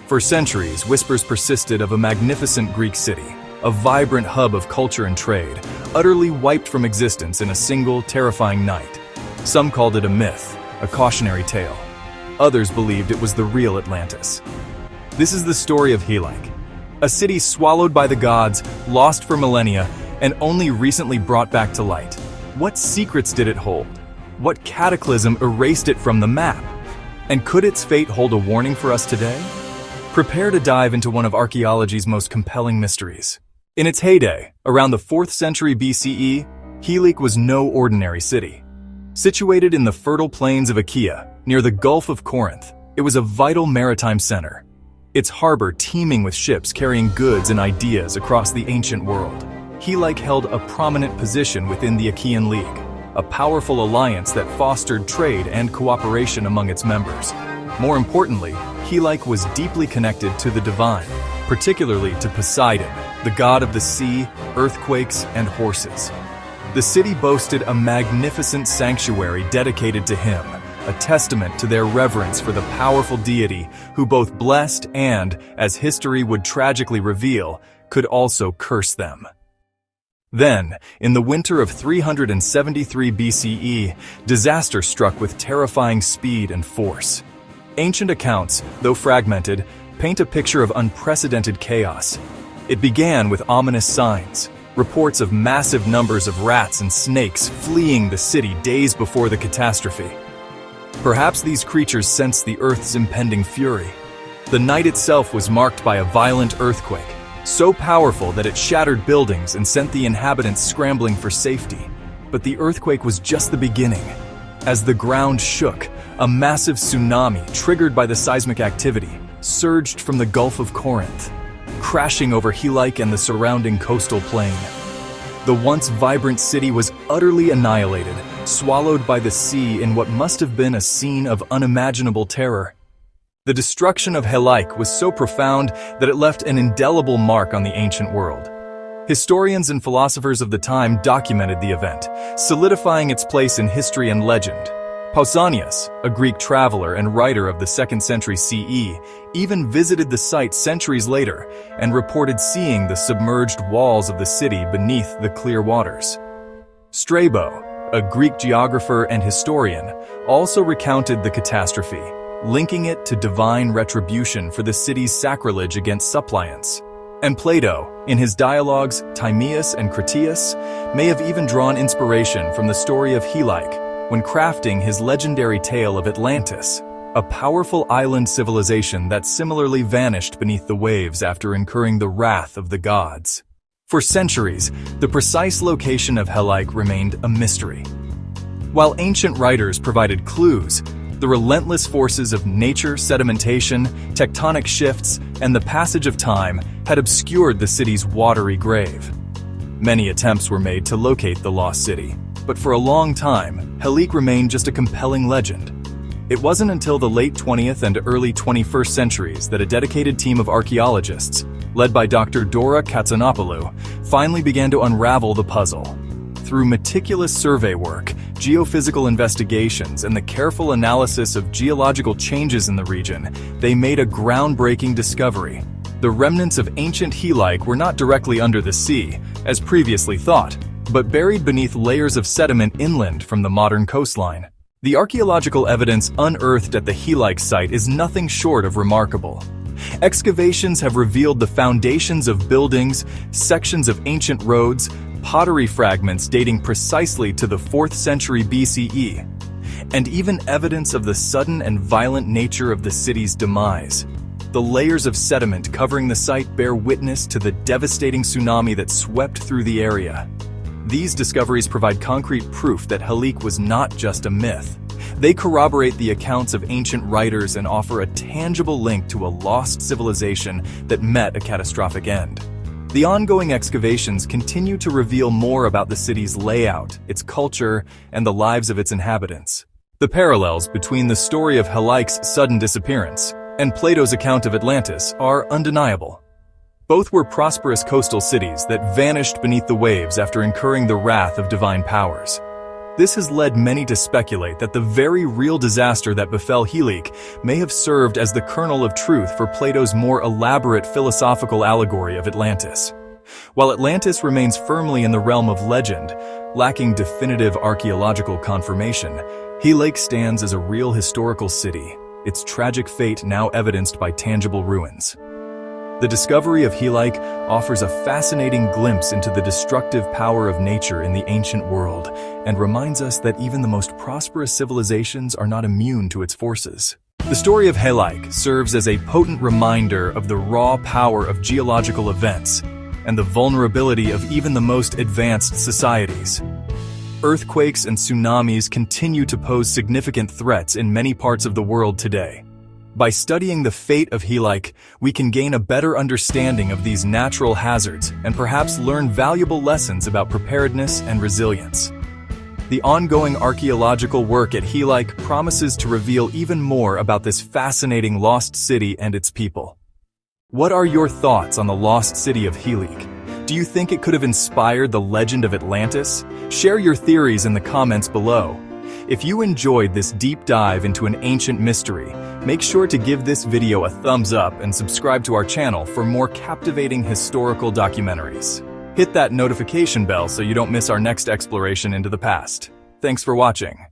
For centuries, whispers persisted of a magnificent Greek city, a vibrant hub of culture and trade, utterly wiped from existence in a single, terrifying night. Some called it a myth, a cautionary tale. Others believed it was the real Atlantis. This is the story of Helike, a city swallowed by the gods, lost for millennia, and only recently brought back to light. What secrets did it hold? What cataclysm erased it from the map? And could its fate hold a warning for us today? Prepare to dive into one of archaeology's most compelling mysteries. In its heyday, around the 4th century BCE, Helike was no ordinary city. Situated in the fertile plains of Achaea, near the Gulf of Corinth, it was a vital maritime center. Its harbor teeming with ships carrying goods and ideas across the ancient world. Helike held a prominent position within the Achaean League, a powerful alliance that fostered trade and cooperation among its members. More importantly, Helike was deeply connected to the divine, particularly to Poseidon, the god of the sea, earthquakes, and horses. The city boasted a magnificent sanctuary dedicated to him, a testament to their reverence for the powerful deity who both blessed and, as history would tragically reveal, could also curse them. Then, in the winter of 373 BCE, disaster struck with terrifying speed and force. Ancient accounts, though fragmented, paint a picture of unprecedented chaos. It began with ominous signs, reports of massive numbers of rats and snakes fleeing the city days before the catastrophe. Perhaps these creatures sensed the Earth's impending fury. The night itself was marked by a violent earthquake, so powerful that it shattered buildings and sent the inhabitants scrambling for safety. But the earthquake was just the beginning. As the ground shook, a massive tsunami triggered by the seismic activity surged from the Gulf of Corinth, crashing over Helike and the surrounding coastal plain. The once vibrant city was utterly annihilated, swallowed by the sea in what must have been a scene of unimaginable terror. The destruction of Helike was so profound that it left an indelible mark on the ancient world. Historians and philosophers of the time documented the event, solidifying its place in history and legend. Pausanias, a Greek traveler and writer of the 2nd century CE, even visited the site centuries later and reported seeing the submerged walls of the city beneath the clear waters. Strabo, a Greek geographer and historian, also recounted the catastrophe, linking it to divine retribution for the city's sacrilege against suppliants. And Plato, in his dialogues Timaeus and Critias, may have even drawn inspiration from the story of Helike when crafting his legendary tale of Atlantis, a powerful island civilization that similarly vanished beneath the waves after incurring the wrath of the gods. For centuries, the precise location of Helike remained a mystery. While ancient writers provided clues, the relentless forces of nature, sedimentation, tectonic shifts, and the passage of time had obscured the city's watery grave. Many attempts were made to locate the lost city, but for a long time, Helike remained just a compelling legend. It wasn't until the late 20th and early 21st centuries that a dedicated team of archaeologists, led by Dr. Dora Katsonopoulou, finally began to unravel the puzzle. Through meticulous survey work, geophysical investigations, and the careful analysis of geological changes in the region, they made a groundbreaking discovery. The remnants of ancient Helike were not directly under the sea, as previously thought, but buried beneath layers of sediment inland from the modern coastline. The archaeological evidence unearthed at the Helike site is nothing short of remarkable. Excavations have revealed the foundations of buildings, sections of ancient roads, pottery fragments dating precisely to the 4th century BCE, and even evidence of the sudden and violent nature of the city's demise. The layers of sediment covering the site bear witness to the devastating tsunami that swept through the area. These discoveries provide concrete proof that Helike was not just a myth. They corroborate the accounts of ancient writers and offer a tangible link to a lost civilization that met a catastrophic end. The ongoing excavations continue to reveal more about the city's layout, its culture, and the lives of its inhabitants. The parallels between the story of Helike's sudden disappearance and Plato's account of Atlantis are undeniable. Both were prosperous coastal cities that vanished beneath the waves after incurring the wrath of divine powers. This has led many to speculate that the very real disaster that befell Helike may have served as the kernel of truth for Plato's more elaborate philosophical allegory of Atlantis. While Atlantis remains firmly in the realm of legend, lacking definitive archaeological confirmation, Helike stands as a real historical city, its tragic fate now evidenced by tangible ruins. The discovery of Helike offers a fascinating glimpse into the destructive power of nature in the ancient world and reminds us that even the most prosperous civilizations are not immune to its forces. The story of Helike serves as a potent reminder of the raw power of geological events and the vulnerability of even the most advanced societies. Earthquakes and tsunamis continue to pose significant threats in many parts of the world today. By studying the fate of Helike, we can gain a better understanding of these natural hazards and perhaps learn valuable lessons about preparedness and resilience. The ongoing archaeological work at Helike promises to reveal even more about this fascinating lost city and its people. What are your thoughts on the lost city of Helike? Do you think it could have inspired the legend of Atlantis? Share your theories in the comments below. If you enjoyed this deep dive into an ancient mystery, make sure to give this video a thumbs up and subscribe to our channel for more captivating historical documentaries. Hit that notification bell so you don't miss our next exploration into the past. Thanks for watching.